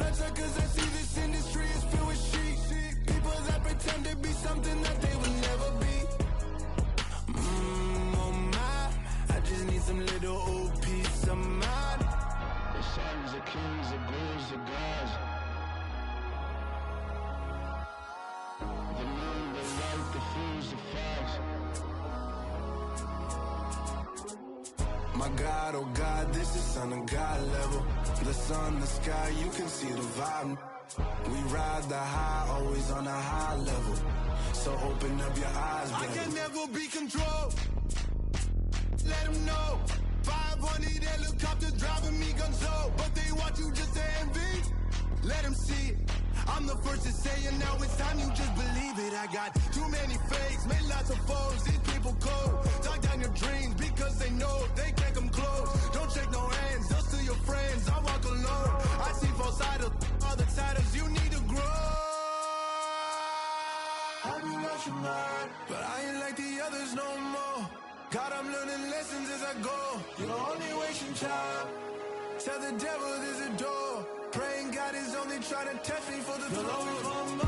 better, cause I see this industry is filled with sheep. People that pretend to be something that they will never be. Oh my, I just need some little old peace of mind. The sons, the kings, the bulls, the gods. The moon, the light, the fools, the facts. My God, oh God, this is son of God level. The sun, the sky, you can see the vibe. We ride the high, always on a high level. So open up your eyes, baby. I can never be controlled. Let them know. 500 helicopters driving me gonzo. But they want you just to envy. Let them see it. I'm the first to say it, now it's time you just believe it. I got too many fakes, made lots of foes. These people cold. Talk down your dreams because they know they can't come close. Don't shake no hands, just to your friends. I walk alone. I see false idols, other titles. You need to grow. Have you lost your mind? But I ain't like the others no more. God, I'm learning lessons as I go. You're only wasting time. Tell the devil there's a door. Praying God is only trying to test me for the throne.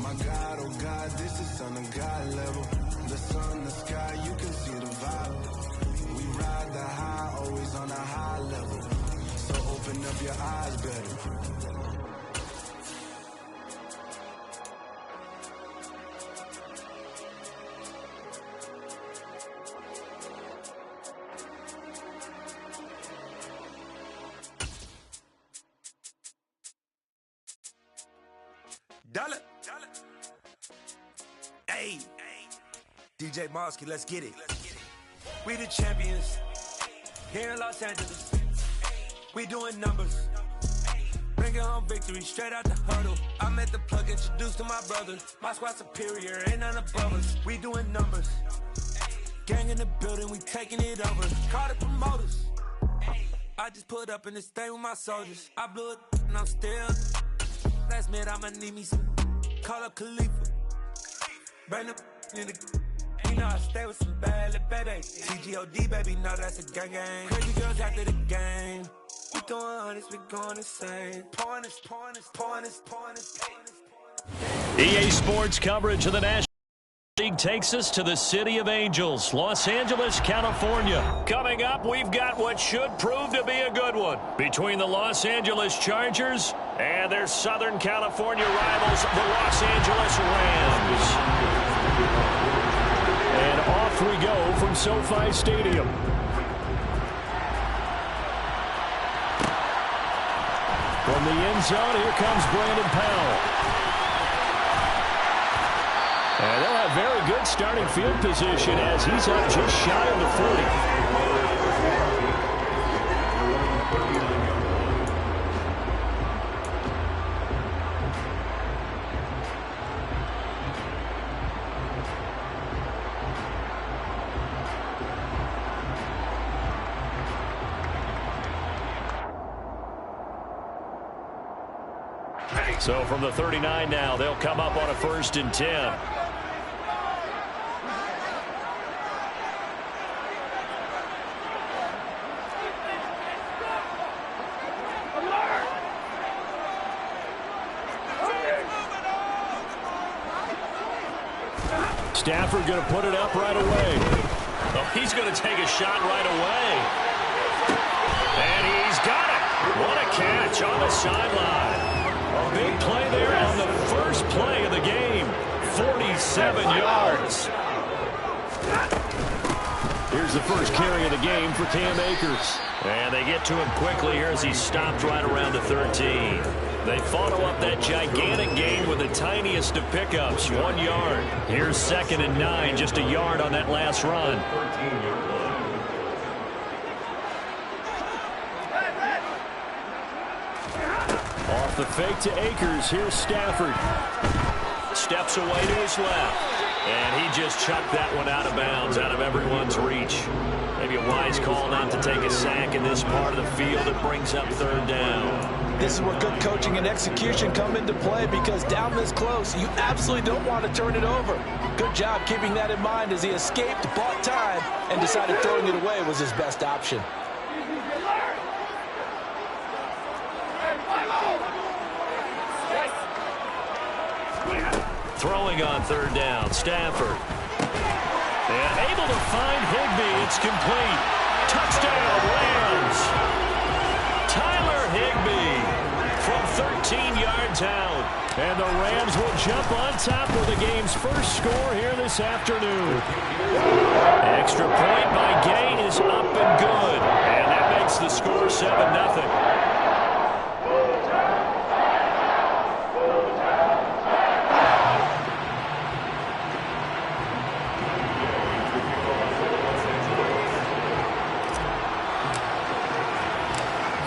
My God, oh God, this is son of God level. The sun, the sky, you can see the vibe. We ride the high, always on a high level. So open up your eyes, better. Dollar. Hey, DJ Mosky, let's get it. We the champions here in Los Angeles. We doing numbers. Bringing home victory straight out the huddle. I met the plug, introduced to my brother. My squad superior, ain't none above us. We doing numbers. Gang in the building, we taking it over. Call the promoters. I just put up in this thing with my soldiers. I blew it and I'm still. Last minute, I'ma need me some. Call up Khalifa. Bring the in the. You know I stay with some bad little baby. TGOD, baby, no, that's a gang gang. Crazy girls after the game. We throwing hundreds, we going insane. Pointers. EA Sports coverage of the National League takes us to the City of Angels, Los Angeles, California. Coming up, we've got what should prove to be a good one between the Los Angeles Chargers and their Southern California rivals, the Los Angeles Rams. And off we go from SoFi Stadium. From the end zone, here comes Brandon Powell. And they'll have very good starting field position as he's up just shy of the 40. So from the 39 now, they'll come up on a 1st and 10. Stafford going to put it up right away. Oh, he's going to take a shot right away. And he's got it. What a catch on the sideline. A big play there on the first play of the game. 47 yards. Here's the first carry of the game for Cam Akers. And they get to him quickly here as he stopped right around the 13. They follow up that gigantic gain with the tiniest of pickups, 1 yard. Here's 2nd and 9, just a yard on that last run. Off the fake to Akers, here's Stafford. Steps away to his left. And he just chucked that one out of bounds, out of everyone's reach. Maybe a wise call not to take a sack in this part of the field. It brings up third down. This is where good coaching and execution come into play, because down this close, you absolutely don't want to turn it over. Good job keeping that in mind as he escaped, bought time, and decided throwing it away was his best option. Throwing on third down, Stafford. And able to find Higbee. It's complete. Touchdown, Rams. Tyler Higbee from 13 yards out. And the Rams will jump on top with the game's first score here this afternoon. Extra point by Gay is up and good. And that makes the score 7-0.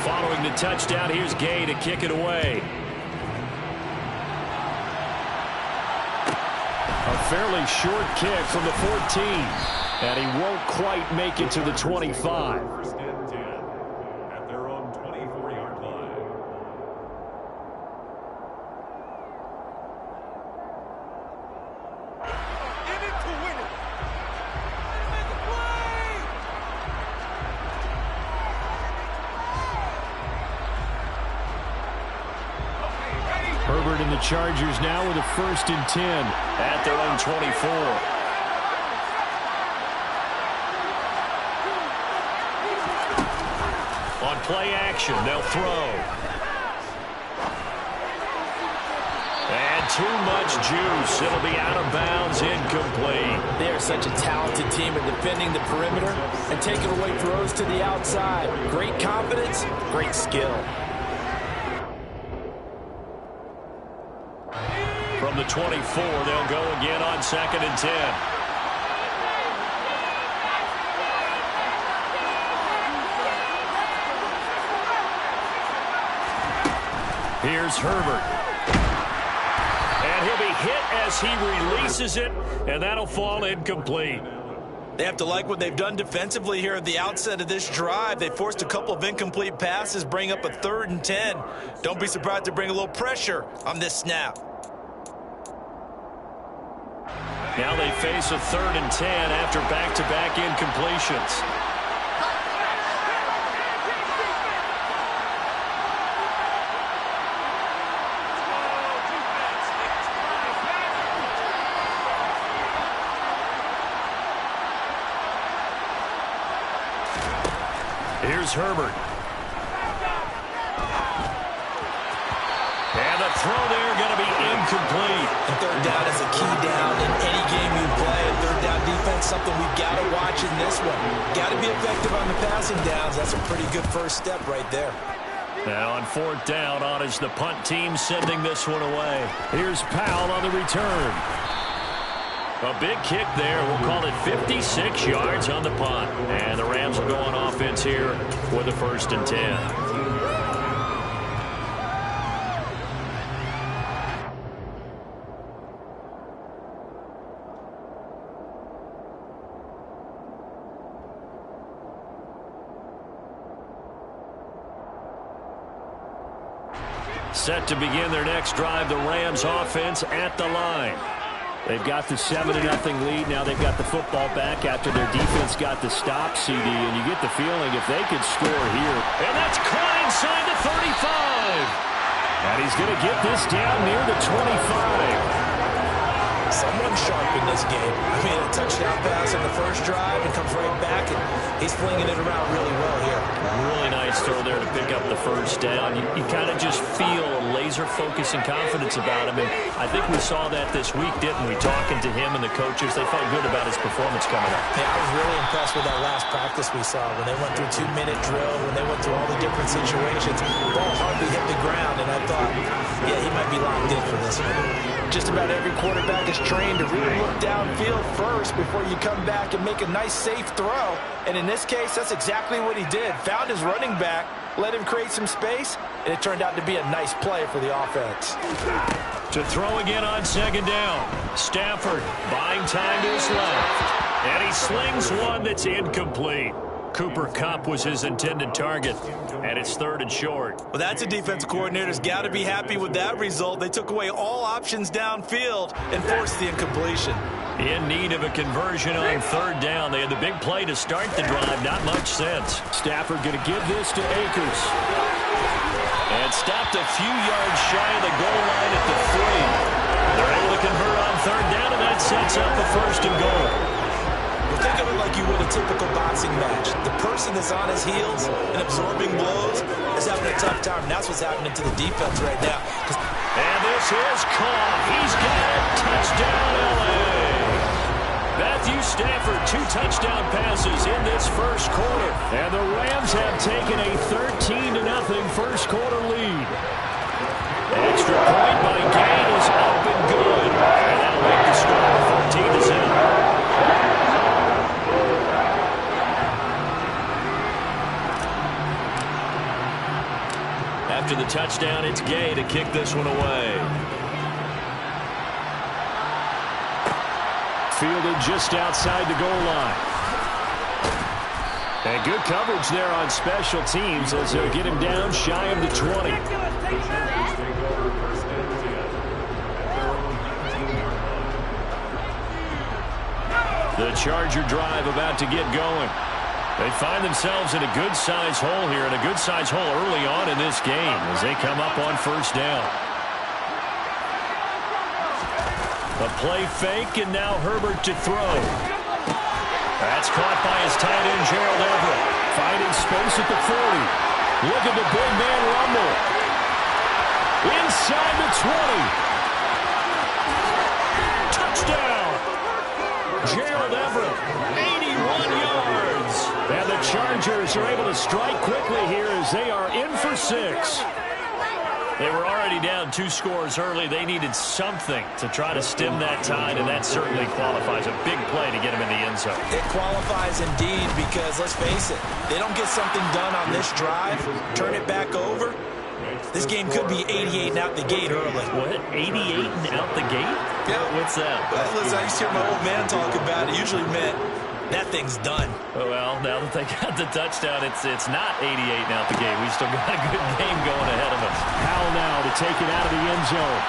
Following the touchdown, here's Gay to kick it away. A fairly short kick from the 14. And he won't quite make it to the 25. First and 10 at their own 24-yard line. In it to win it. Make a play. Herbert and the Chargers now with a 1st and 10 at their own 24. On play action, they'll throw. And too much juice. It'll be out of bounds, incomplete. They are such a talented team in defending the perimeter and taking away throws to the outside. Great confidence, great skill. From the 24, they'll go again on 2nd and 10. Here's Herbert. And he'll be hit as he releases it, and that'll fall incomplete. They have to like what they've done defensively here at the outset of this drive. They forced a couple of incomplete passes, bring up a 3rd and 10. Don't be surprised to bring a little pressure on this snap. Now they face a 3rd and 10 after back-to-back incompletions. Here's Herbert. And the throw there going to be incomplete. And 3rd down is a key down in any game you play. And 3rd down defense, something we've got to watch in this one. Got to be effective on the passing downs. That's a pretty good first step right there. Now on 4th down, on is the punt team sending this one away. Here's Powell on the return. A big kick there. We'll call it 56 yards on the punt. And the Rams will go on offense here with a 1st and 10. Set to begin their next drive, the Rams offense at the line. They've got the 7-0 lead. Now they've got the football back after their defense got the stop, CD. And you get the feeling if they could score here. And that's caught inside the 35. And he's going to get this down near the 25. Someone sharp in this game. I mean, a touchdown pass on the first drive and comes right back, and he's flinging it around really well here. Really nice throw there to pick up the 1st down. You kind of just feel a laser focus and confidence about him, and I think we saw that this week, didn't we? Talking to him and the coaches, they felt good about his performance coming up. Yeah, I was really impressed with that last practice we saw when they went through 2-minute drill, when they went through all the different situations. The ball hardly hit the ground, and I thought, yeah, he might be locked in for this one. Just about every quarterback is trained to really look downfield first before you come back and make a nice, safe throw. And in this case, that's exactly what he did. Found his running back, let him create some space, and it turned out to be a nice play for the offense. To throw again on second down. Stafford buying time to his left. And he slings one that's incomplete. Cooper Kupp was his intended target, and it's 3rd and short. Well, that's a defensive coordinator's got to be happy with that result. They took away all options downfield and forced the incompletion. In need of a conversion on 3rd down. They had the big play to start the drive. Not much sense. Stafford going to give this to Akers. And stopped a few yards shy of the goal line at the 3. They're able to convert on 3rd down, and that sets up a 1st and goal. Well, think of it like you would a typical boxing match. The person that's on his heels and absorbing blows is having a tough time. And that's what's happening to the defense right now. And this is caught. He's got it. Touchdown, L.A. Matthew Stafford, 2 touchdown passes in this first quarter. And the Rams have taken a 13-0 first quarter lead. Extra point by Gain is up and good. And that'll make the score 14-0. After the touchdown, it's Gay to kick this one away. Fielded just outside the goal line. And good coverage there on special teams as they'll get him down shy of the 20. The Charger drive about to get going. They find themselves in a good-sized hole here, and a good-sized hole early on in this game as they come up on 1st down. A play fake, and now Herbert to throw. That's caught by his tight end, Gerald Everett. Finding space at the 40. Look at the big man rumble. Inside the 20. Touchdown! Gerald Everett, 81 yards. And the Chargers are able to strike quickly here as they are in for 6. They were already down 2 scores early. They needed something to try to stem that tide, and that certainly qualifies. A big play to get them in the end zone. It qualifies indeed because, let's face it, they don't get something done on this drive, turn it back over, this game could be 88 and out the gate early. What? 88 and out the gate? Yeah. What's that? Well, listen, I used to hear my old man talk about it. Usually meant that thing's done. Well, now that they got the touchdown, it's not 88 and out the gate. We still got a good game going ahead of us. Powell now to take it out of the end zone.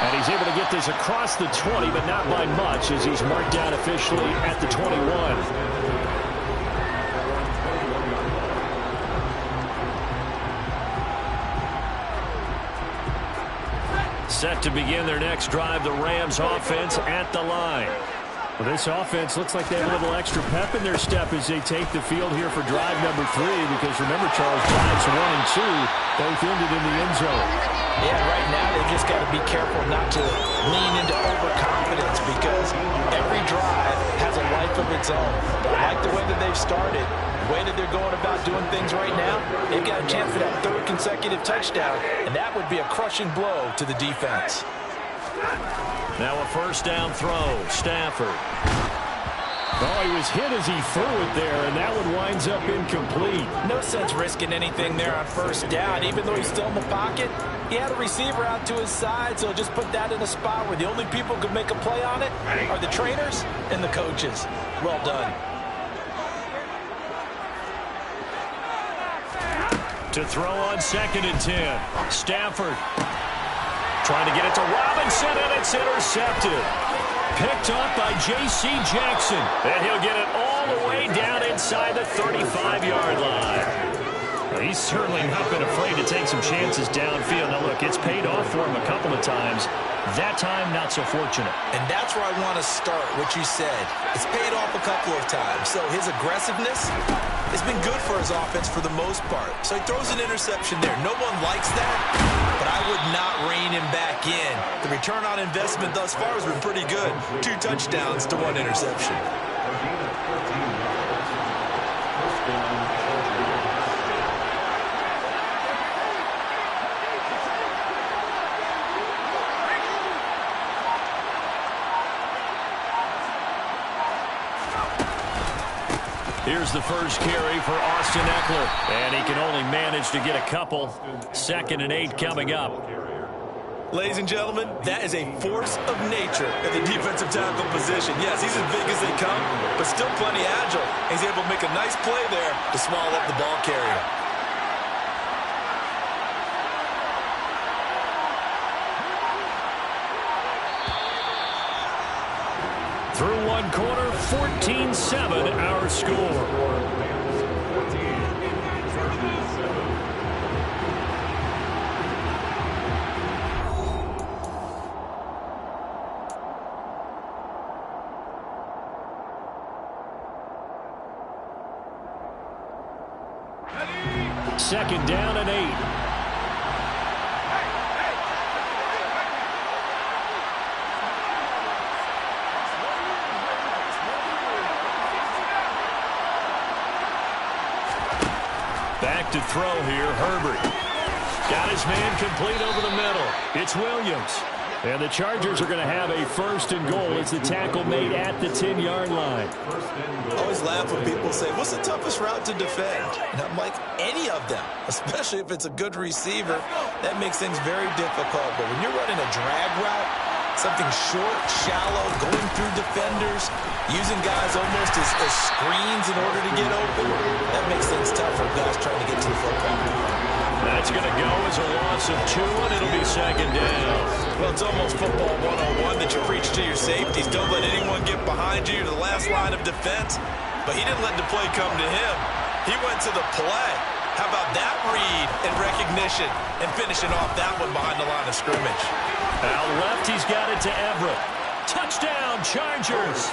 And he's able to get this across the 20, but not by much as he's marked down officially at the 21. Set to begin their next drive, the Rams offense at the line. Well, this offense looks like they have a little extra pep in their step as they take the field here for drive number 3, because remember, Charles, drives 1 and 2 both ended in the end zone. Yeah, right now they've just got to be careful not to lean into overconfidence because every drive has a life of its own. But I like the way that they've started, the way that they're going about doing things right now. They've got a chance for that 3rd consecutive touchdown, and that would be a crushing blow to the defense. Now a 1st down throw, Stafford. Oh, he was hit as he threw it there, and that one winds up incomplete. No sense risking anything there on 1st down. Even though he's still in the pocket, he had a receiver out to his side, so just put that in a spot where the only people who can make a play on it are the trainers and the coaches. Well done. To throw on 2nd and 10. Stafford trying to get it to Robinson, and it's intercepted. Picked off by J.C. Jackson. And he'll get it all the way down inside the 35-yard line. Well, he's certainly not been afraid to take some chances downfield. Now, look, it's paid off for him a couple of times. That time, not so fortunate. And that's where I want to start, what you said. It's paid off a couple of times. So his aggressiveness has been good for his offense for the most part. So he throws an interception there. No one likes that, but I would not rein him back in. The return on investment thus far has been pretty good. 2 touchdowns to 1 interception. Here's the first carry for Austin Eckler. And he can only manage to get a couple. 2nd and 8 coming up. Ladies and gentlemen, that is a force of nature at the defensive tackle position. Yes, he's as big as they come, but still plenty agile. He's able to make a nice play there to swallow up the ball carrier. Through one quarter, 14-7 our score. Second down and 8. Back to throw here, Herbert. Got his man complete over the middle. It's Williams. And the Chargers are going to have a 1st and goal as the tackle made at the 10-yard line. I always laugh when people say, what's the toughest route to defend? And I'm like, any of them, especially if it's a good receiver. That makes things very difficult. But when you're running a drag route, something short, shallow, going through defenders, using guys almost as screens in order to get open, that makes things tough for guys trying to get to the football. That's going to go as a loss of 2, and it'll be 2nd down. Well, it's almost football 101 that you preach to your safeties. Don't let anyone get behind you to the last line of defense. But he didn't let the play come to him. He went to the play. How about that read and recognition and finishing off that one behind the line of scrimmage? Out left, he's got it to Everett. Touchdown, Chargers.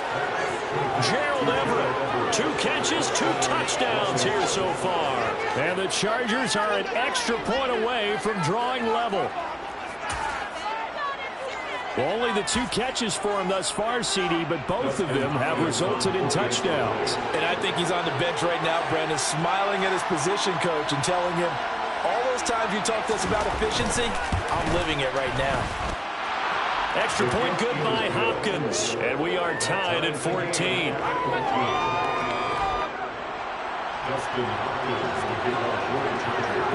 Gerald Everett, 2 catches, 2 touchdowns here so far. And the Chargers are an extra point away from drawing level. Well, only the 2 catches for him thus far, CD, but both of them have resulted in touchdowns. And I think he's on the bench right now, Brandon, smiling at his position coach and telling him, all those times you talked to us about efficiency, I'm living it right now. Extra point good by Hopkins, and we are tied at 14.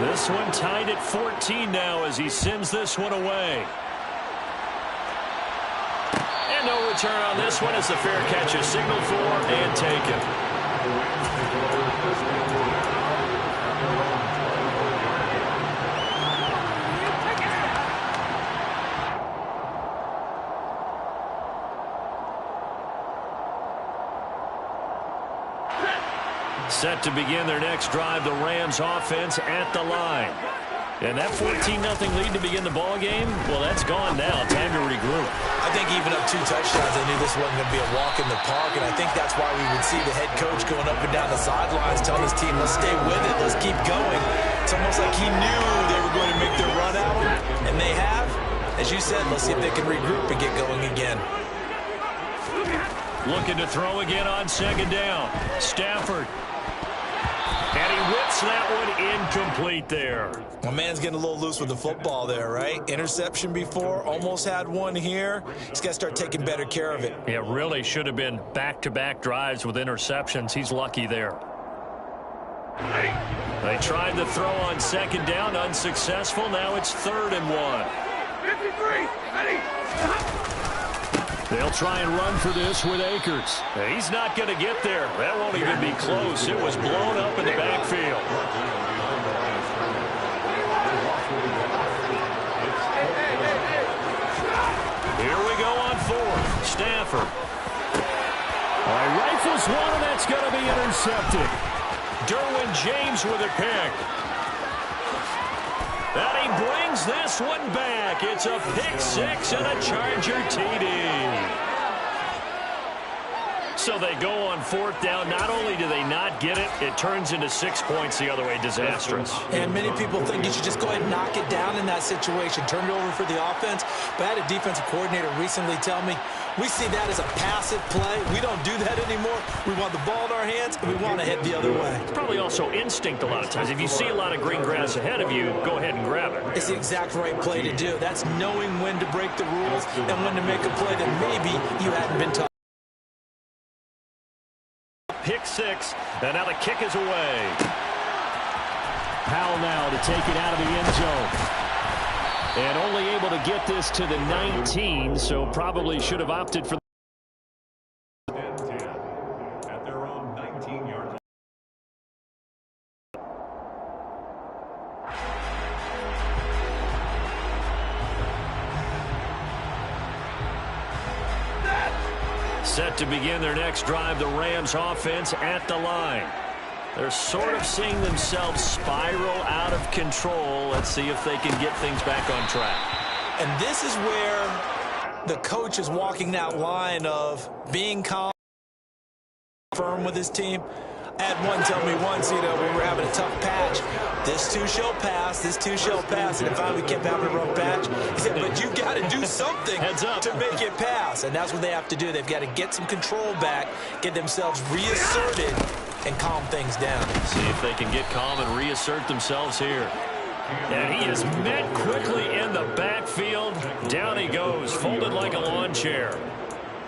This one tied at 14 now as he sends this one away. And no return on this one as the fair catch is signaled for and taken. Set to begin their next drive, the Rams offense at the line. And that 14-0 lead to begin the ball game, well, that's gone now. Time to regroup. I think even up 2 touchdowns, they knew this wasn't going to be a walk in the park, and I think that's why we would see the head coach going up and down the sidelines telling his team, let's stay with it, let's keep going. It's almost like he knew they were going to make their run at him, and they have. As you said, let's see if they can regroup and get going again. Looking to throw again on 2nd down. Stafford. And he whips that one incomplete there. My man's getting a little loose with the football there, right? Interception before, almost had one here. He's got to start taking better care of it. It really should have been back-to-back drives with interceptions. He's lucky there. They tried to throw on 2nd down, unsuccessful. Now it's 3rd and 1. 53, ready. They'll try and run for this with Akers. He's not going to get there. That won't even be close. It was blown up in the backfield. Here we go on 4th. Stafford. Rifles one, and that's going to be intercepted. Derwin James with a pick. And he brings this one back. It's a pick 6 and a Charger TD. So they go on 4th down. Not only do they not get it, it turns into 6 points the other way. Disastrous. And many people think you should just go ahead and knock it down in that situation. Turn it over for the offense. But I had a defensive coordinator recently tell me, we see that as a passive play. We don't do that anymore. We want the ball in our hands, and we want to head the other way. It's probably also instinct a lot of times. If you see a lot of green grass ahead of you, go ahead and grab it. It's the exact right play to do. That's knowing when to break the rules and when to make a play that maybe you hadn't been taught. pick six, and now the kick is away. Powell now to take it out of the end zone. And only able to get this to the 19, so probably should have opted for 10-10 at their own 19-yard. Set to begin their next drive, the Rams offense at the line. They're sort of seeing themselves spiral out of control. Let's see if they can get things back on track. And this is where the coach is walking that line of being calm, firm with his team. I had one tell me once, when we were having a tough patch, this too shall pass, this too shall pass. And finally we kept having a rough patch. He said, but you got to do something to make it pass. And that's what they have to do. They've got to get some control back, get themselves reasserted, and calm things down. See if they can get calm and reassert themselves here. And he is met quickly in the backfield. Down he goes, folded like a lawn chair.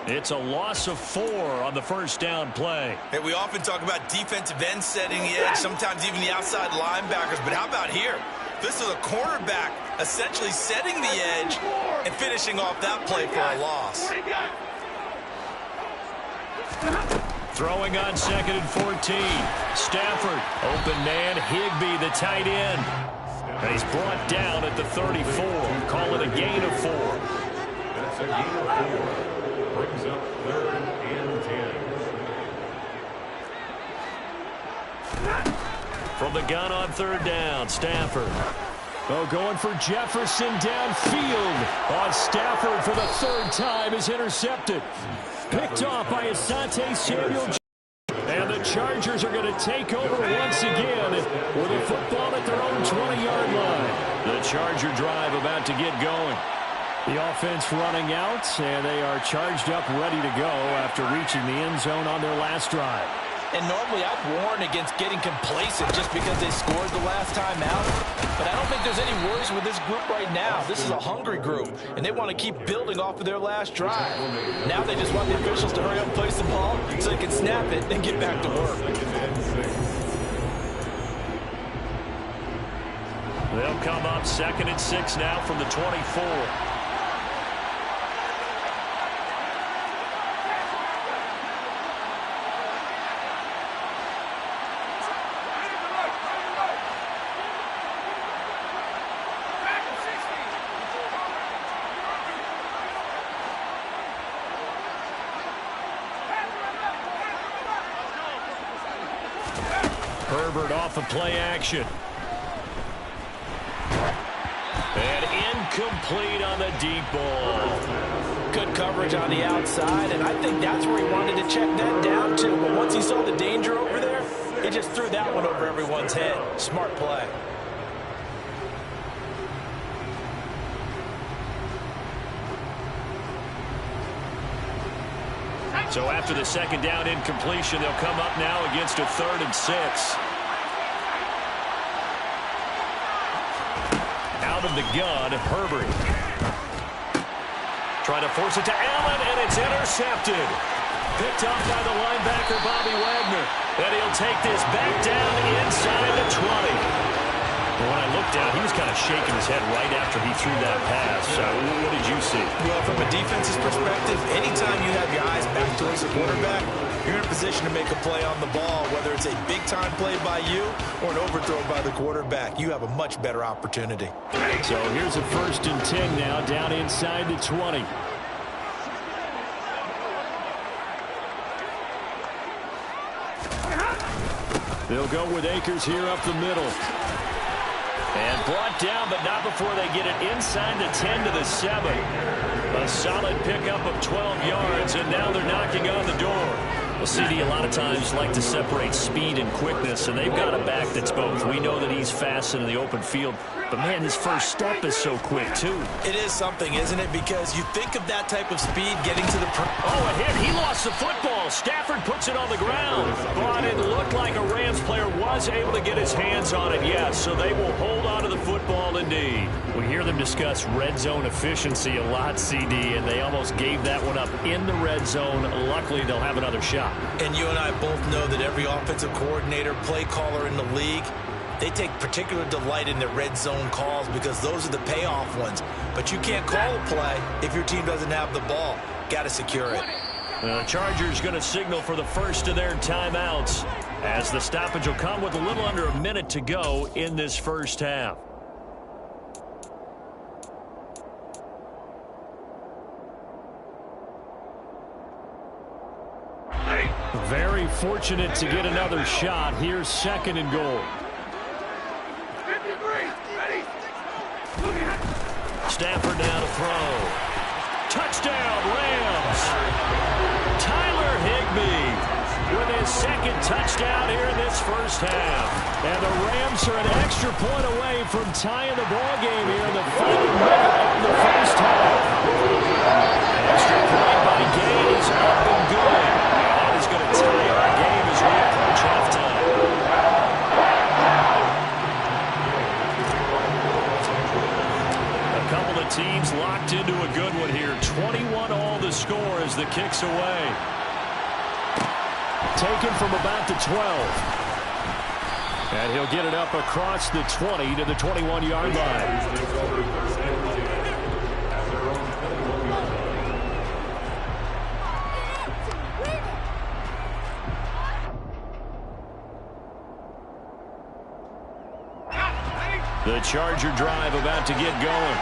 It's a loss of 4 on the first down play. And we often talk about defensive ends setting the edge, sometimes even the outside linebackers. But how about here? This is a cornerback essentially setting the edge and finishing off that play for a loss. Throwing on 2nd and 14. Stafford, open man, Higbee, the tight end. And he's brought down at the 34. Call it a gain of 4. That's a gain of 4. Brings up 3rd and 10. From the gun on 3rd down, Stafford. going for Jefferson downfield. On Stafford for the 3rd time is intercepted. Picked off by Asante Samuel. And the Chargers are going to take over once again with a football at their own 20-yard line. The Charger drive about to get going. The offense running out, and they are charged up, ready to go after reaching the end zone on their last drive. And normally I'd warn against getting complacent just because they scored the last time out. But I don't think there's any worries with this group right now. This is a hungry group, and they want to keep building off of their last drive. Now they just want the officials to hurry up and place the ball so they can snap it and get back to work. They'll come up 2nd and 6 now from the 24. Herbert off of play action. And incomplete on the deep ball. Good coverage on the outside, and I think that's where he wanted to check that down to. But once he saw the danger over there, he just threw that one over everyone's head. Smart play. So after the 2nd down incompletion, they'll come up now against a 3rd and 6. Out of the gun, Herbert. Trying to force it to Allen, and it's intercepted. Picked off by the linebacker, Bobby Wagner. And he'll take this back down inside the 20. Well, when I looked down, he was kind of shaking his head right after he threw that pass. So what did you see? Well, from a defense's perspective, anytime you have your eyes back towards the quarterback, you're in a position to make a play on the ball, whether it's a big-time play by you or an overthrow by the quarterback. You have a much better opportunity. So here's a 1st and 10 now, down inside the 20. They'll go with Akers here up the middle. And brought down, but not before they get it inside the 10 to the 7. A solid pickup of 12 yards, and now they're knocking on the door. Well, CD a lot of times like to separate speed and quickness, and they've got a back that's both. We know that he's fast in the open field, but, man, his first step is so quick, too. It is something, isn't it? Because you think of that type of speed getting to the... Oh, a hit. He lost the football. Stafford puts it on the ground. But it looked like a Rams player was able to get his hands on it, yes. So they will hold on to the football indeed. We hear them discuss red zone efficiency a lot, CD, and they almost gave that one up in the red zone. Luckily, they'll have another shot. up. And you and I both know that every offensive coordinator, play caller in the league, they take particular delight in the red zone calls because those are the payoff ones. But you can't call a play if your team doesn't have the ball. Got to secure it. The Chargers going to signal for the first of their timeouts as the stoppage will come with a little under a minute to go in this first half. Very fortunate to get another shot. Here's second and goal. Stafford now to throw. Touchdown, Rams. Tyler Higbee with his second touchdown here in this first half. And the Rams are an extra point away from tying the ball game here in the final minute of the first half. Extra point by Gay is up and good. That is going to tie our game as we approach halftime. A couple of teams locked into a good one here. 21 all the score as the kick's away. Taken from about the 12. And he'll get it up across the 20 to the 21-yard line. The Charger drive about to get going.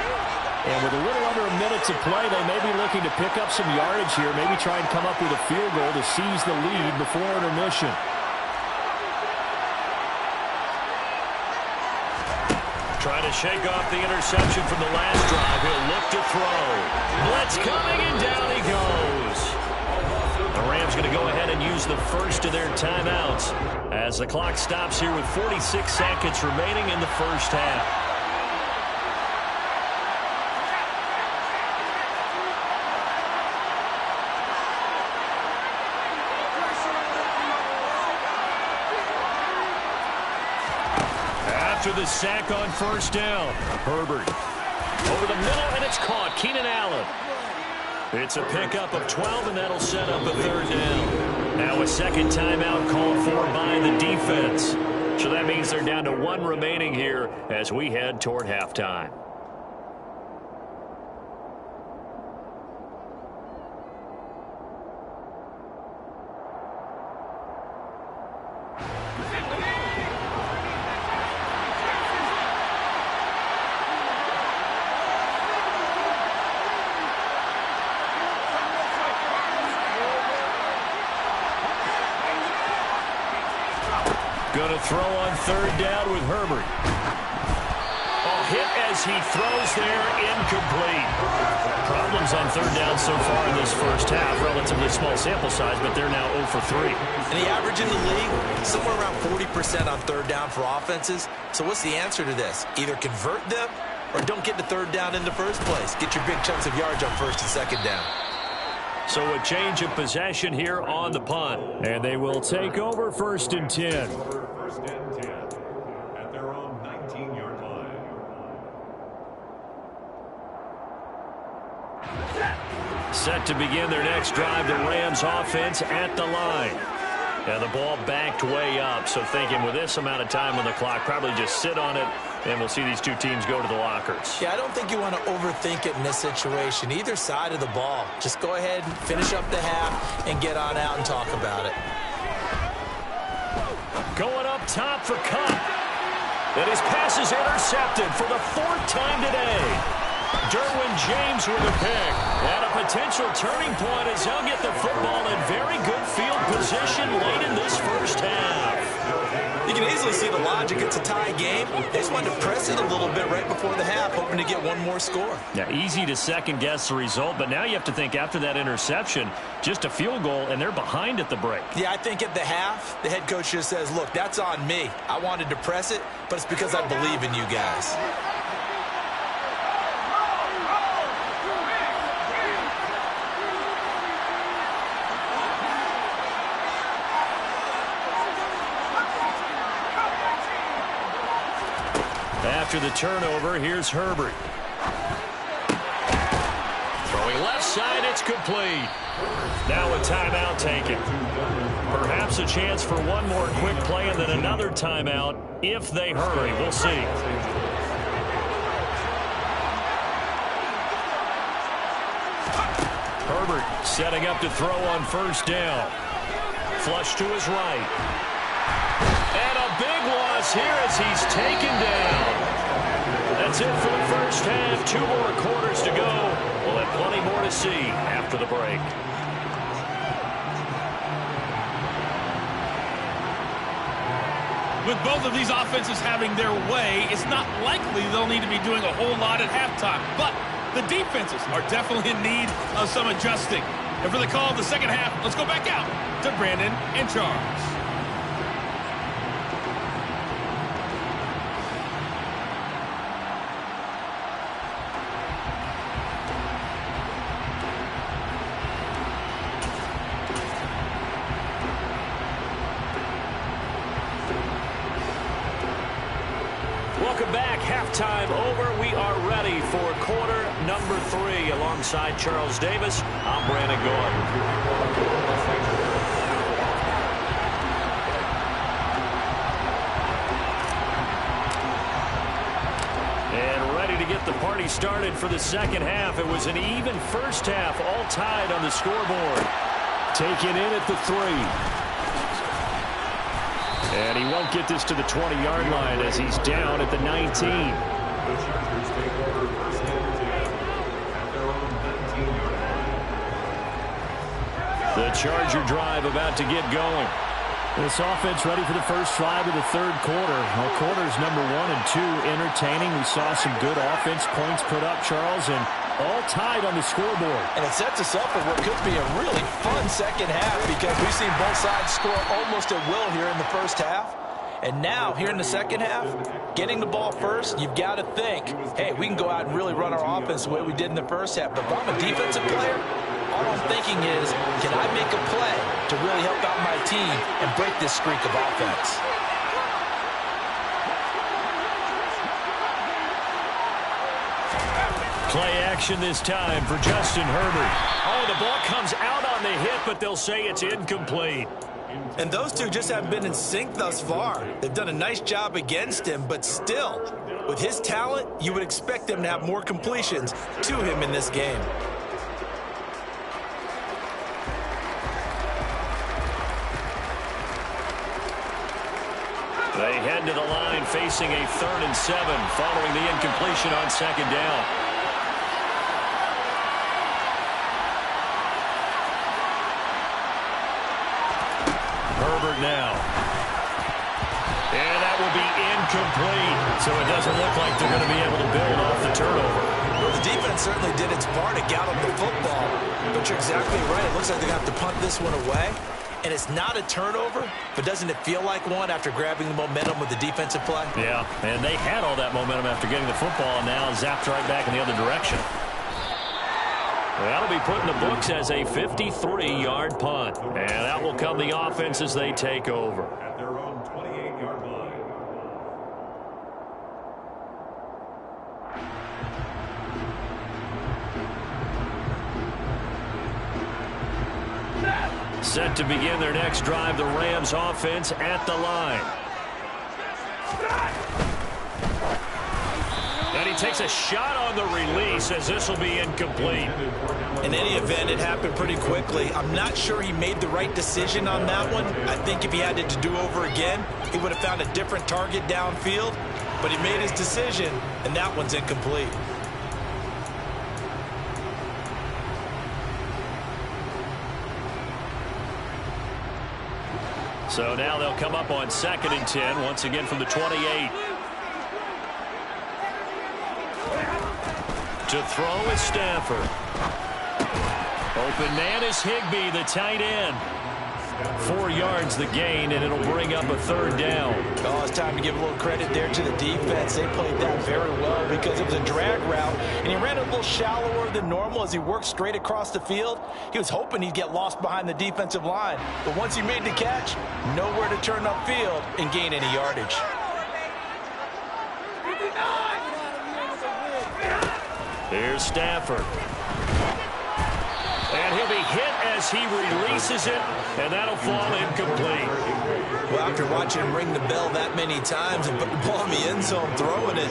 And with a little under a minute to play, they may be looking to pick up some yardage here, maybe try and come up with a field goal to seize the lead before intermission. Trying to shake off the interception from the last drive. He'll look to throw. Blitz coming, and down he goes. The Rams going to go ahead and use the first of their timeouts as the clock stops here with 46 seconds remaining in the first half. After the sack on first down, Herbert over the middle, and it's caught. Keenan Allen. It's a pickup of 12, and that'll set up a third down. Now a second timeout called for by the defense. So that means they're down to one remaining here as we head toward halftime. Going to throw on third down with Herbert. Hit as he throws there, incomplete. Problems on third down so far in this first half. Relatively small sample size, but they're now 0 for 3. And the average in the league, somewhere around 40% on third down for offenses. So what's the answer to this? Either convert them or don't get the third down in the first place. Get your big chunks of yards on first and second down. So a change of possession here on the punt. And they will take over first and 10. First and 10 at their own 19-yard line. Set to begin their next drive, the Rams offense at the line. And the ball backed way up, so thinking with this amount of time on the clock, probably just sit on it, and we'll see these two teams go to the lockers. Yeah, I don't think you want to overthink it in this situation. Either side of the ball. Just go ahead and finish up the half and get on out and talk about it. Going up top for Cup. And his pass is intercepted for the fourth time today. Derwin James with a pick. And a potential turning point as he'll get the football in very good field position late in this first half. You can easily see the logic. It's a tie game. They just wanted to press it a little bit right before the half, hoping to get one more score. Yeah, easy to second-guess the result, but now you have to think after that interception, just a field goal, and they're behind at the break. Yeah, I think at the half, the head coach just says, look, that's on me. I wanted to press it, but it's because I believe in you guys. After the turnover, here's Herbert. Throwing left side, it's complete. Now a timeout taken. Perhaps a chance for one more quick play and then another timeout if they hurry. We'll see. Herbert setting up to throw on first down. Flush to his right. And a big loss here as he's taken down. That's it for the first half. 2 more quarters to go. We'll have plenty more to see after the break. With both of these offenses having their way, it's not likely they'll need to be doing a whole lot at halftime. But the defenses are definitely in need of some adjusting. And for the call of the second half, let's go back out to Brandon and Charles. Welcome back. Halftime over. We are ready for quarter number 3. Alongside Charles Davis, I'm Brandon Gaudin. And ready to get the party started for the second half. It was an even first half, all tied on the scoreboard. Taken in at the 3. And he won't get this to the 20-yard line as he's down at the 19. The Charger drive about to get going. This offense ready for the first drive of the third quarter. Well, quarters number 1 and 2 entertaining. We saw some good offense points put up, Charles, and all tied on the scoreboard. And it sets us up for what could be a really fun second half because we've seen both sides score almost at will here in the first half. And now, here in the second half, getting the ball first, you've got to think, hey, we can go out and really run our offense the way we did in the first half. But if I'm a defensive player, all I'm thinking is, can I make a play to really help out my team and break this streak of offense? Play action this time for Justin Herbert. Oh, the ball comes out on the hit, but they'll say it's incomplete. And those two just haven't been in sync thus far. They've done a nice job against him, but still, with his talent, you would expect them to have more completions to him in this game. They head to the line facing a 3rd and 7 following the incompletion on second down. Herbert now. And that will be incomplete. So it doesn't look like they're going to be able to build off the turnover. Well, the defense certainly did its part to gallop the football. But you're exactly right. It looks like they're going to have to punt this one away. And it's not a turnover, but doesn't it feel like one after grabbing the momentum with the defensive play? Yeah, and they had all that momentum after getting the football, and now zapped right back in the other direction. That'll be put in the books as a 53-yard punt. And that will come the offense as they take over. At their own 28-yard line. Set to begin their next drive, the Rams offense at the line. And he takes a shot on the release as this will be incomplete. In any event, it happened pretty quickly. I'm not sure he made the right decision on that one. I think if he had it to do over again, he would have found a different target downfield. But he made his decision, and that one's incomplete. So now they'll come up on 2nd and 10, once again from the 28. To throw is Stafford. Open man is Higbee, the tight end. 4 yards the gain, and it'll bring up a 3rd down. Oh, it's time to give a little credit there to the defense. They played that very well because it was a drag route, and he ran a little shallower than normal as he worked straight across the field. He was hoping he'd get lost behind the defensive line, but once he made the catch, nowhere to turn upfield and gain any yardage. Here's Stafford. And he'll be hit as he releases it, and that'll fall incomplete. Well, after watching him ring the bell that many times and put the ball in the end zone throwing it,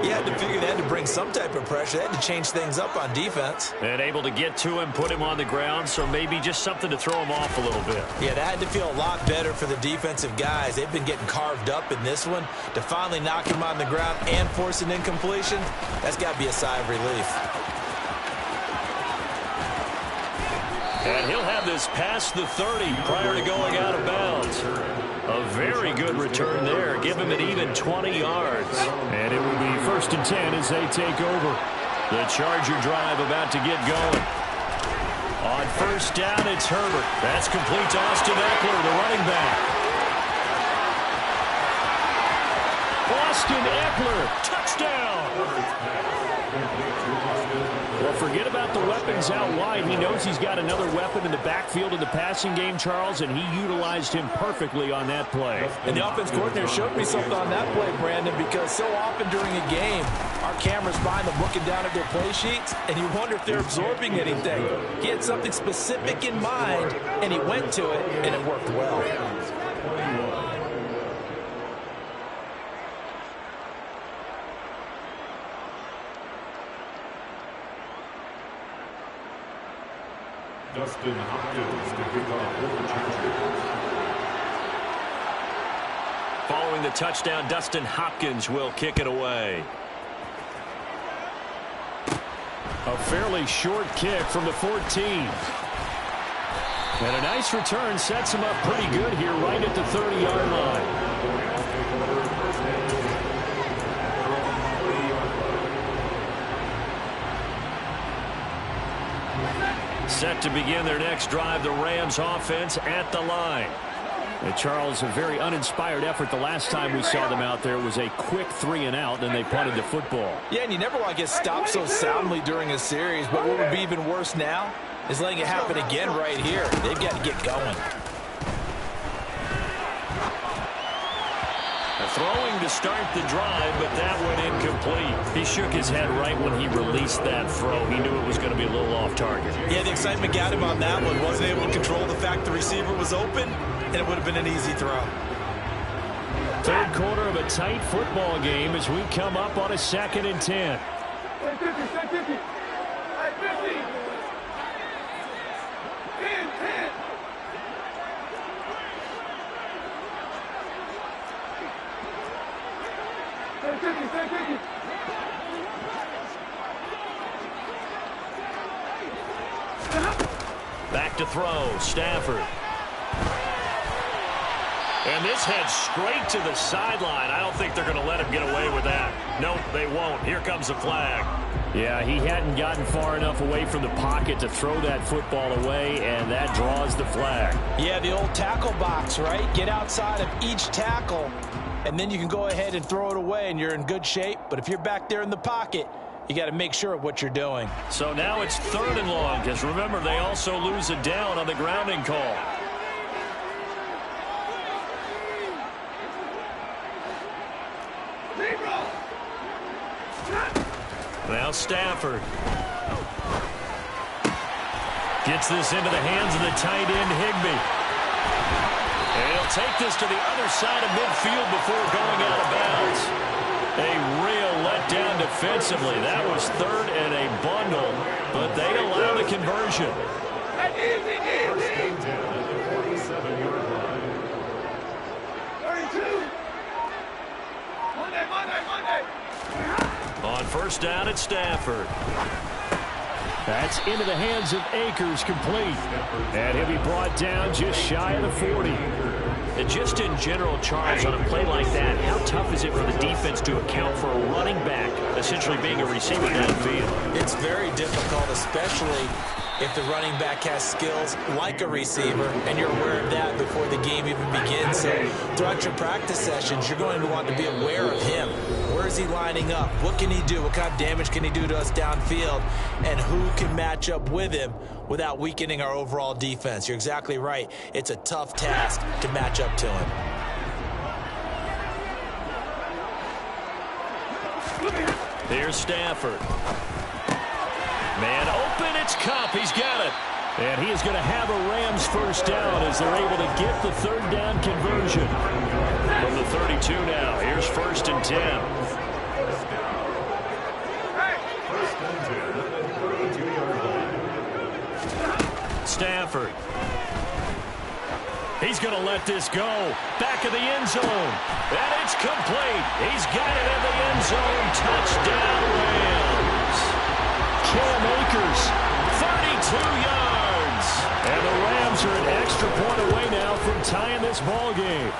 you had to figure they had to bring some type of pressure. They had to change things up on defense. And able to get to him, put him on the ground, so maybe just something to throw him off a little bit. Yeah, that had to feel a lot better for the defensive guys. They've been getting carved up in this one. To finally knock him on the ground and force an incompletion, that's got to be a sigh of relief. And he'll have this past the 30 prior to going out of bounds. A very good return there. Give him an even 20 yards. And it will be 1st and 10 as they take over. The Charger drive about to get going. On 1st down, it's Herbert. That's complete to Austin Eckler, the running back. Austin Eckler, touchdown! Well, forget about the weapons out wide. He knows he's got another weapon in the backfield in the passing game, Charles, and he utilized him perfectly on that play. And the offense coordinator showed me something on that play, Brandon, because so often during a game, our cameras behind them looking down at their play sheets, and you wonder if they're absorbing anything. He had something specific in mind, and he went to it, and it worked well. Dustin Hopkins to kick off for the Chargers. Following the touchdown, Dustin Hopkins will kick it away. A fairly short kick from the 14. And a nice return sets him up pretty good here right at the 30-yard line. Set to begin their next drive, the Rams offense at the line. And Charles, a very uninspired effort the last time we saw them out there was a quick 3-and-out, and they punted the football. Yeah, and you never want to get stopped so soundly during a series, but what would be even worse now is letting it happen again right here. They've got to get going. Throwing to start the drive, but that went incomplete. He shook his head right when he released that throw. He knew it was going to be a little off target. Yeah, the excitement got him on that one. Wasn't able to control the fact the receiver was open, and it would have been an easy throw. Third quarter of a tight football game as we come up on a 2nd and 10. Back to throw, Stafford. And this heads straight to the sideline. I don't think they're going to let him get away with that. Nope, they won't. Here comes the flag. Yeah, he hadn't gotten far enough away from the pocket to throw that football away, and that draws the flag. Yeah, the old tackle box, right? Get outside of each tackle, and then you can go ahead and throw it away, and you're in good shape. But if you're back there in the pocket, you got to make sure of what you're doing. So now it's 3rd and long, because remember, they also lose a down on the grounding call. Now Stafford gets this into the hands of the tight end, Higbee. And he'll take this to the other side of midfield before going out of bounds. A real letdown defensively. That was 3rd and a bundle, but they allow the conversion. On 1st down at Stafford. That's into the hands of Akers, complete. And he'll be brought down just shy of the 40. And just in general, Charles, on a play like that, how tough is it for the defense to account for a running back essentially being a receiver downfield? It's very difficult, especially if the running back has skills like a receiver, and you're aware of that before the game even begins. So throughout your practice sessions, you're going to want to be aware of him. Where is he lining up? What can he do? What kind of damage can he do to us downfield? And who can match up with him without weakening our overall defense? You're exactly right. It's a tough task to match up to him. Here's Stafford. Man open, it's Cup. He's got it. And he is going to have a Rams first down as they're able to get the third down conversion. From the 32 now, here's 1st and 10. Stafford. He's going to let this go. Back of the end zone. And it's complete. He's got it in the end zone. Touchdown, Rams. Cam Akers, 32 yards. And the Rams are an extra point away now from tying this ball game.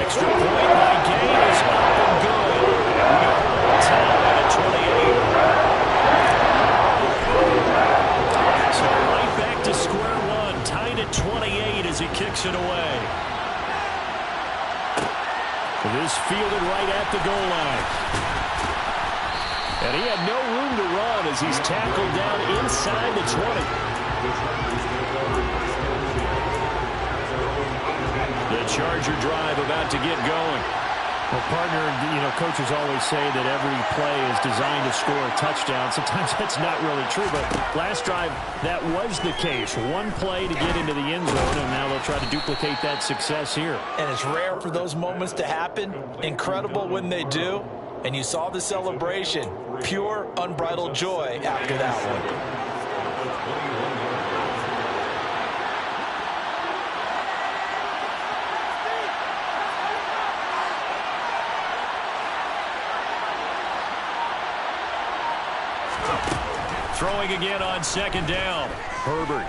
Extra point by Gay is up and good. And we are tied at 28. So right back to square one. Tied at 28 as he kicks it away. This fielded right at the goal line. And he had no room to run as he's tackled down inside the 20. The Charger drive about to get going. Well, partner, coaches always say that every play is designed to score a touchdown. Sometimes that's not really true, but last drive, that was the case. One play to get into the end zone, and now they'll try to duplicate that success here. And it's rare for those moments to happen. Incredible when they do. And you saw the celebration. Pure, unbridled joy after that one. Throwing again on 2nd down. Herbert.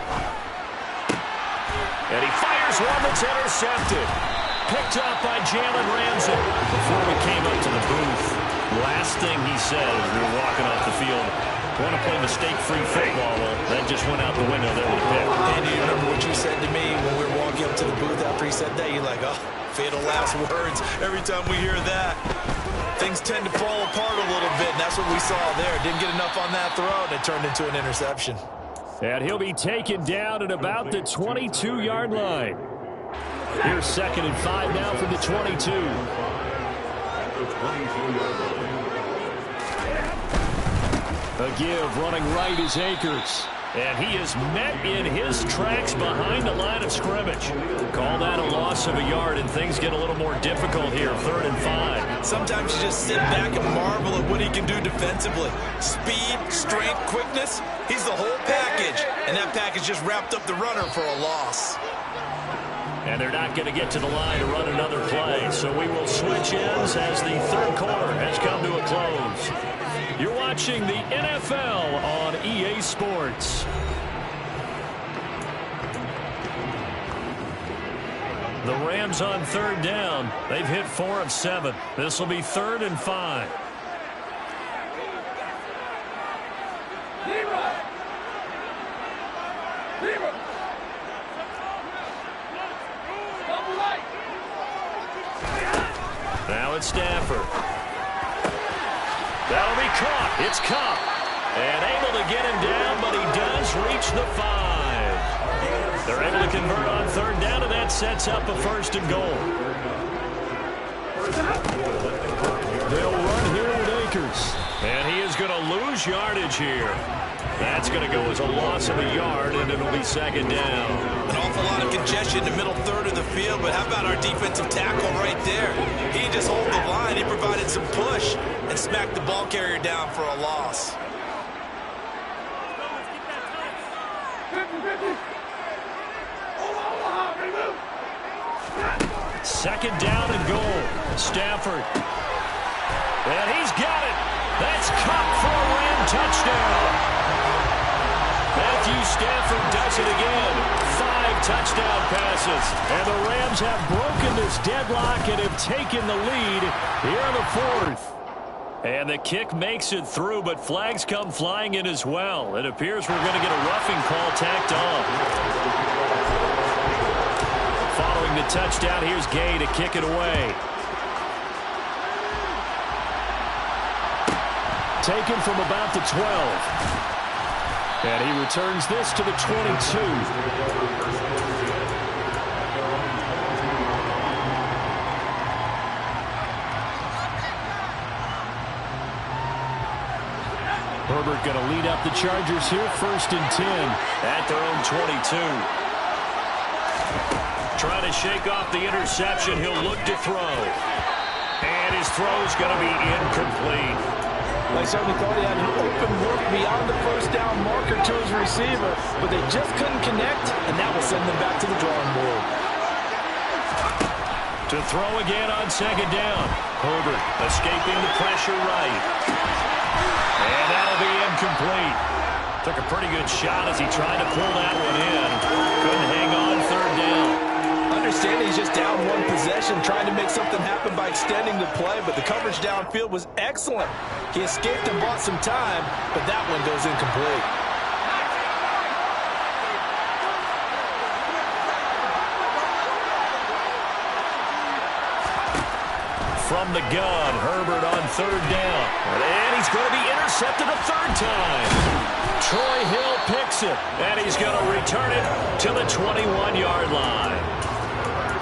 And he fires one that's intercepted. Picked up by Jalen Ramsey. Before we came up to the booth, last thing he said as we were walking off the field, want to play mistake-free football. Well, that just went out the window there with a pick. Andy, you remember what you said to me when we were walking up to the booth after he said that? You're like, oh, fatal last words. Every time we hear that, things tend to fall apart a little bit, and that's what we saw there. Didn't get enough on that throw, and it turned into an interception. And he'll be taken down at about the 22-yard line. Here's 2nd and 5 now from the 22. A give running right is Akers. And he is met in his tracks behind the line of scrimmage. Call that a loss of a yard, and things get a little more difficult here, 3rd and 5. Sometimes you just sit back and marvel at what he can do defensively. Speed, strength, quickness, he's the whole package. And that package just wrapped up the runner for a loss. And they're not going to get to the line to run another play. So we will switch ends as the 3rd quarter has come to a close. You're watching the NFL on EA Sports. The Rams on 3rd down. They've hit 4 of 7. This will be 3rd and 5. Now it's Stafford. That'll be caught. It's Cup. And able to get him down, but he does reach the 5. They're able to convert on 3rd down, and that sets up a 1st and goal. They'll run here with Akers. And he is going to lose yardage here. That's going to go as a loss of a yard, and it'll be 2nd down. An awful lot of congestion in the middle 3rd of the field, but how about our defensive tackle right there? He didn't just hold the line. He provided some push and smacked the ball carrier down for a loss. Second down and goal. Stafford. And he's got it. That's caught for a Ram touchdown. Matthew Stafford does it again. 5 touchdown passes. And the Rams have broken this deadlock and have taken the lead here in the 4th. And the kick makes it through, but flags come flying in as well. It appears we're going to get a roughing call tacked on. Following the touchdown, here's Gay to kick it away. Taken from about the 12. And he returns this to the 22. Herbert going to lead up the Chargers here, 1st and 10 at their own 22. Trying to shake off the interception. He'll look to throw. And his throw's going to be incomplete. They certainly thought he had an open look beyond the first down marker to his receiver, but they just couldn't connect, and that will send them back to the drawing board. To throw again on 2nd down. Herbert escaping the pressure right. And that'll be incomplete. Took a pretty good shot as he tried to pull that one in. Couldn't hang on 3rd down. Understand he's just down 1 possession, trying to make something happen by extending the play, but the coverage downfield was excellent. He escaped and bought some time, but that one goes incomplete. From the gun, Herbert on 3rd down. And he's going to be intercepted a 3rd time. Troy Hill picks it, and he's going to return it to the 21-yard line.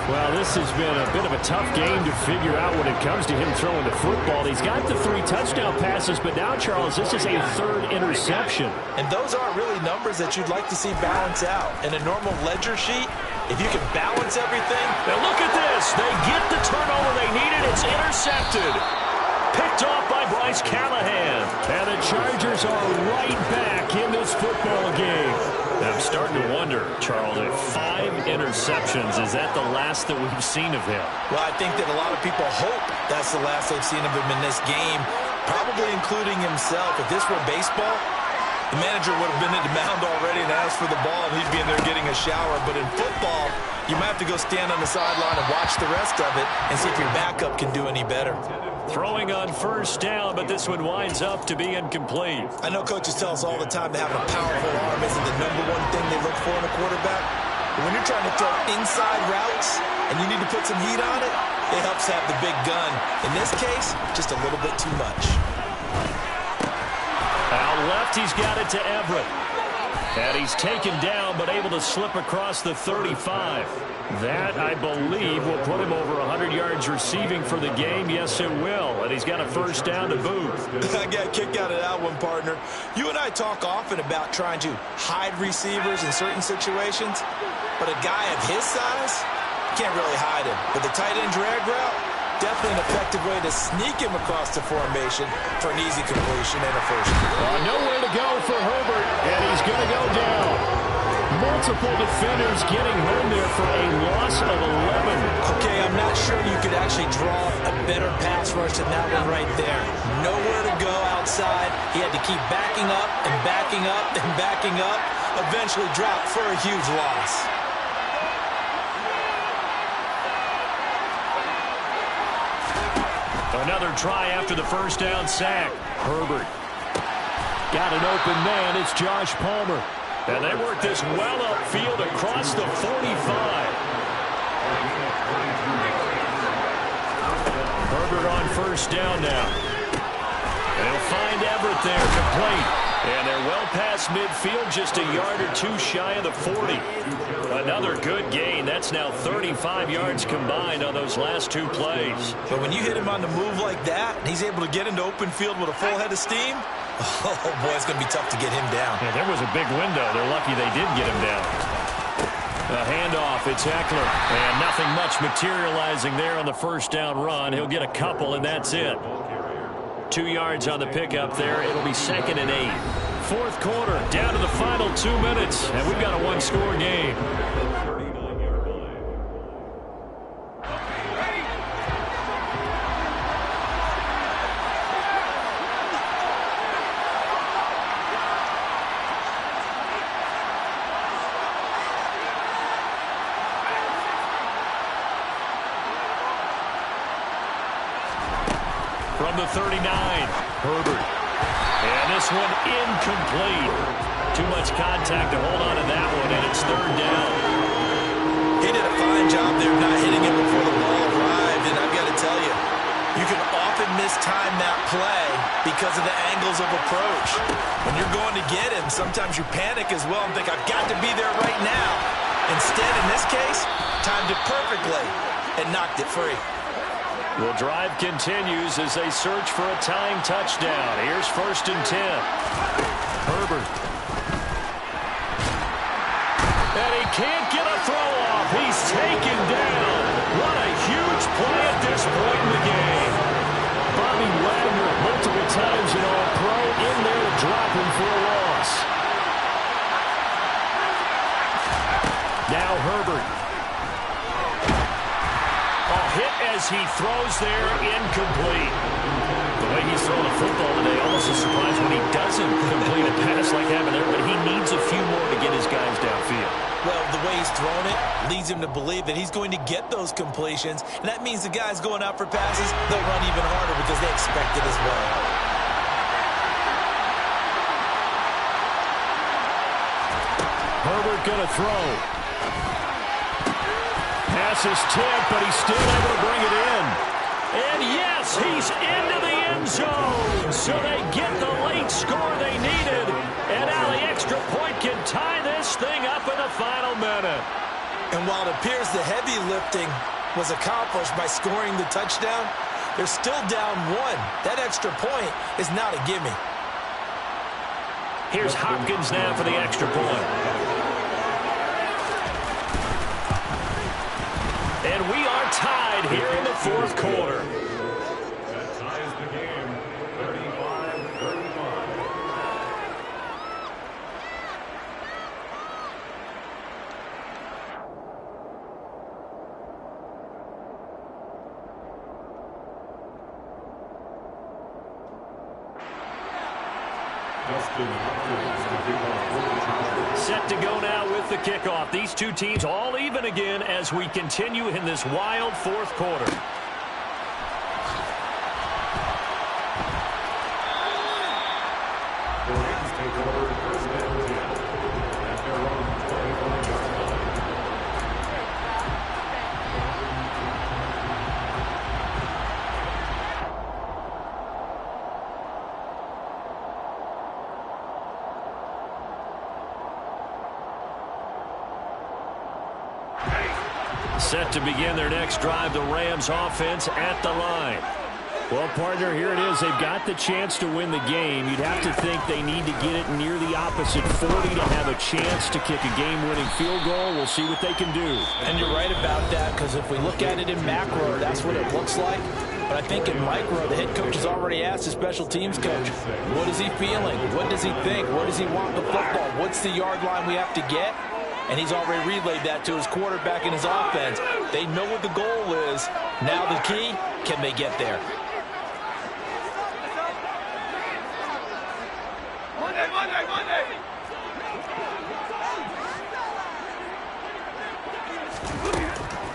Well, this has been a bit of a tough game to figure out when it comes to him throwing the football. He's got the 3 touchdown passes, but now, Charles, this is a 3rd interception. And those aren't really numbers that you'd like to see balance out. In a normal ledger sheet, if you can balance everything. Now look at this. They get the turnover they needed. It's intercepted. Picked off by Bryce Callahan. And the Chargers are right back in this football game. Now, I'm starting to wonder, Charles, if 5 interceptions, is that the last that we've seen of him? Well, I think that a lot of people hope that's the last they've seen of him in this game, probably including himself. If this were baseball, the manager would have been at the mound already and asked for the ball, and he'd be in there getting a shower. But in football, you might have to go stand on the sideline and watch the rest of it and see if your backup can do any better. Throwing on 1st down, but this one winds up to be incomplete. I know coaches tell us all the time that having a powerful arm isn't the #1 thing they look for in a quarterback. But when you're trying to throw inside routes and you need to put some heat on it, it helps have the big gun. In this case, just a little bit too much. Out left, he's got it to Everett. And he's taken down, but able to slip across the 35. That, I believe, will put him over 100 yards receiving for the game. Yes, it will. And he's got a 1st down to boot. I got a kick out of that one, partner. You and I talk often about trying to hide receivers in certain situations, but a guy of his size can't really hide him. With the tight end drag route, definitely an effective way to sneak him across the formation for an easy completion and a 1st down. Nowhere to go for Herbert, and he's going to go down. Multiple defenders getting home there for a loss of 11. Okay, I'm not sure you could actually draw a better pass rush than that one right there. Nowhere to go outside. He had to keep backing up and backing up and backing up. Eventually dropped for a huge loss. Another try after the 1st down sack. Herbert got an open man. It's Josh Palmer. And they work this well upfield across the 45. Herbert on 1st down now. And he'll find Everett there, complete. And they're well past midfield, just a yard or 2 shy of the 40. Another good gain. That's now 35 yards combined on those last 2 plays. But when you hit him on the move like that, and he's able to get into open field with a full head of steam, oh, boy, it's going to be tough to get him down. Yeah, there was a big window. They're lucky they did get him down. A handoff, it's Eckler. And nothing much materializing there on the 1st down run. He'll get a couple, and that's it. 2 yards on the pickup there. It'll be 2nd and 8. 4th quarter, down to the final 2 minutes, and we've got a 1-score game. From the 39, Herbert. And this one incomplete. Too much contact to hold on to that one, and it's 3rd down. He did a fine job there not hitting it before the ball arrived, and I've got to tell you, you can often mistime that play because of the angles of approach. When you're going to get him, sometimes you panic as well and think, I've got to be there right now. Instead, in this case, timed it perfectly and knocked it free. The drive continues as they search for a tying touchdown. Here's 1st and 10. Herbert. And he can't get a throw off. He's taken down. What a huge play at this point in the game. Bobby Wagner, multiple times in All-Pro, in there to drop him for a loss. Now Herbert. A hit as he throws there, incomplete. The way he's throwing the football today, almost a surprise when he doesn't complete a pass like having there, but he needs a few more to get his guys downfield. Well, the way he's throwing it leads him to believe that he's going to get those completions, and that means the guys going out for passes, they'll run even harder because they expect it as well. Herbert going to throw. Pass is tipped, but he's still able to bring it in. And yes, he's into the end zone. So they get the late score they needed. And now the extra point can tie this thing up in the final minute. And while it appears the heavy lifting was accomplished by scoring the touchdown, they're still down 1. That extra point is not a gimme. Here's Hopkins now for the extra point. And we are tied here in the 4th quarter. That ties the game, 35-35. Set to go now with the kickoff. These two teams all even again as we continue in this wild 4th quarter. The Rams take over 1st and 10 at their own 25-yard line. Set to begin their next drive, the Rams offense at the line. Well, partner, here it is. They've got the chance to win the game. You'd have to think they need to get it near the opposite 40 to have a chance to kick a game-winning field goal. We'll see what they can do. And you're right about that, because if we look at it in macro, that's what it looks like. But I think in micro, the head coach has already asked the special teams coach, what is he feeling? What does he think? Where does he want the football? What's the yard line we have to get? And he's already relayed that to his quarterback and his offense. They know what the goal is. Now the key, can they get there?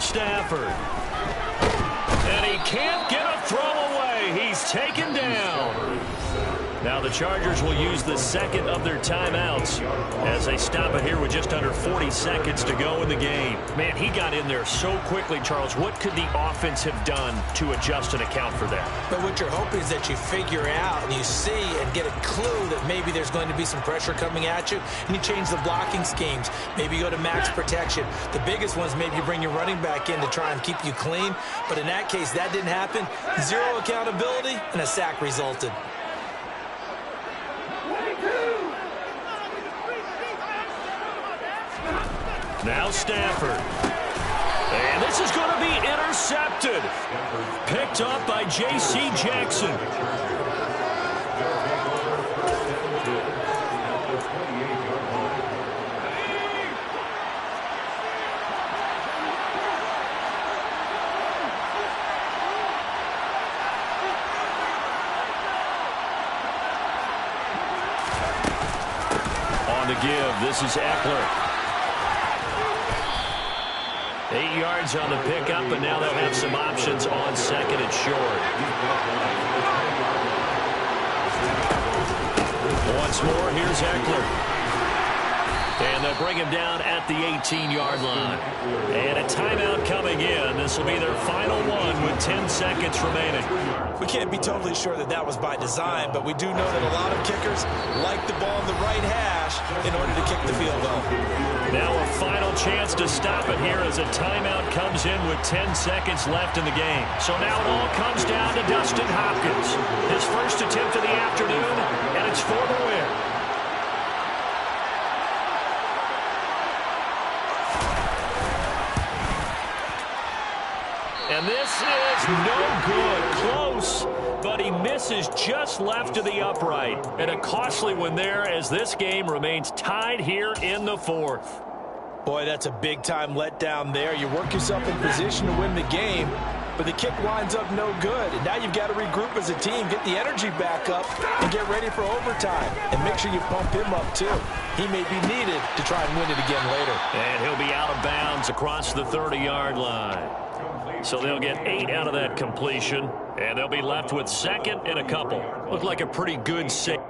Stafford. And he can't get a throw away. He's taken down. Now the Chargers will use the second of their timeouts as they stop it here with just under 40 seconds to go in the game. Man, he got in there so quickly, Charles. What could the offense have done to adjust and account for that? But what you're hoping is that you figure out and you see and get a clue that maybe there's going to be some pressure coming at you, and you change the blocking schemes. Maybe you go to max protection. The biggest one is maybe you bring your running back in to try and keep you clean. But in that case, that didn't happen. Zero accountability, and a sack resulted. Now Stafford. And this is going to be intercepted. Picked up by J.C. Jackson. On the give, this is Eckler. 8 yards on the pickup, and now they'll have some options on second and short. Once more, here's Eckler. And they'll bring him down at the 18-yard line. And a timeout coming in. This will be their final one with 10 seconds remaining. We can't be totally sure that that was by design, but we do know that a lot of kickers like the ball in the right hash in order to kick the field goal. Now a final chance to stop it here as a timeout comes in with 10 seconds left in the game. So now it all comes down to Dustin Hopkins. His first attempt of the afternoon, and it's for the win. And this is no good. Close, but he misses just left of the upright. And a costly one there as this game remains tied here in the fourth. Boy, that's a big-time letdown there. You work yourself in position to win the game, but the kick winds up no good. And now you've got to regroup as a team, get the energy back up, and get ready for overtime. And make sure you pump him up, too. He may be needed to try and win it again later. And he'll be out of bounds across the 30-yard line. So they'll get 8 out of that completion, and they'll be left with second and a couple. Looked like a pretty good save.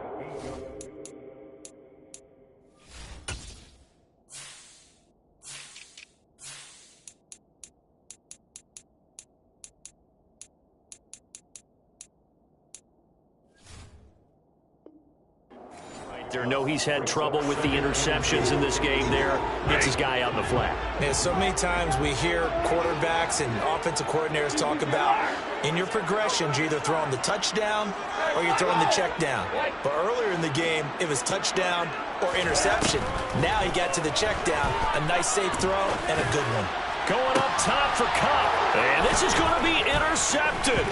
Know he's had trouble with the interceptions in this game there. Gets his guy out in the flat. Yeah, so many times we hear quarterbacks and offensive coordinators talk about in your progressions, you're either throwing the touchdown or you're throwing the check down. But earlier in the game, it was touchdown or interception. Now he got to the check down, a nice safe throw, and a good one. Going up top for Cup. And this is going to be intercepted.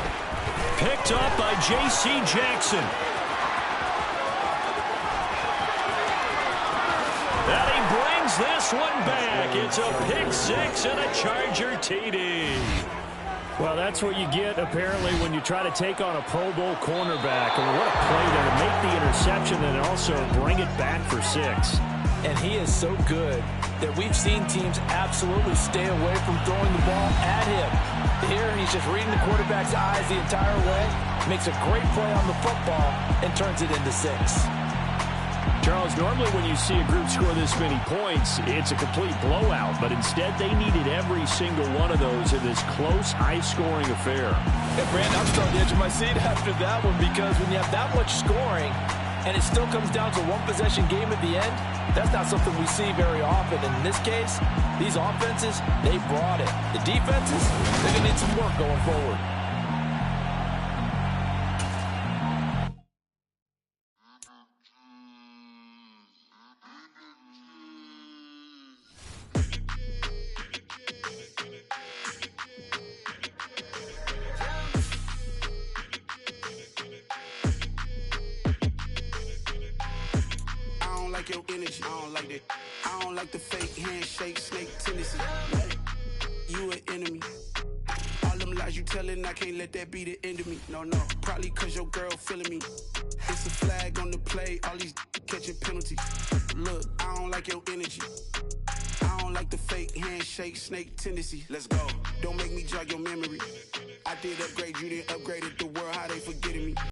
Picked up by J.C. Jackson. And he brings this one back. It's a pick six and a Charger TD. Well, that's what you get, apparently, when you try to take on a Pro Bowl cornerback. I mean, what a play there to make the interception and also bring it back for 6. And he is so good that we've seen teams absolutely stay away from throwing the ball at him. Here, he's just reading the quarterback's eyes the entire way, makes a great play on the football, and turns it into 6. Charles, normally when you see a group score this many points, it's a complete blowout. But instead, they needed every single one of those in this close, high-scoring affair. Hey, Brandon, I'm still on the edge of my seat after that one because when you have that much scoring and it still comes down to a one-possession game at the end, that's not something we see very often. And in this case, these offenses, they brought it. The defenses, they're going to need some work going forward. Your energy, I don't like that. I don't like the fake handshake, snake tendency. You an enemy. All them lies you telling, I can't let that be the end of me. No, probably cause your girl feeling me. It's a flag on the play, all these catching penalties. Look, I don't like your energy. I don't like the fake handshake, snake tendency. Let's go. Don't make me jog your memory. I did upgrade, you didn't upgrade it. The world, how they forgetting me.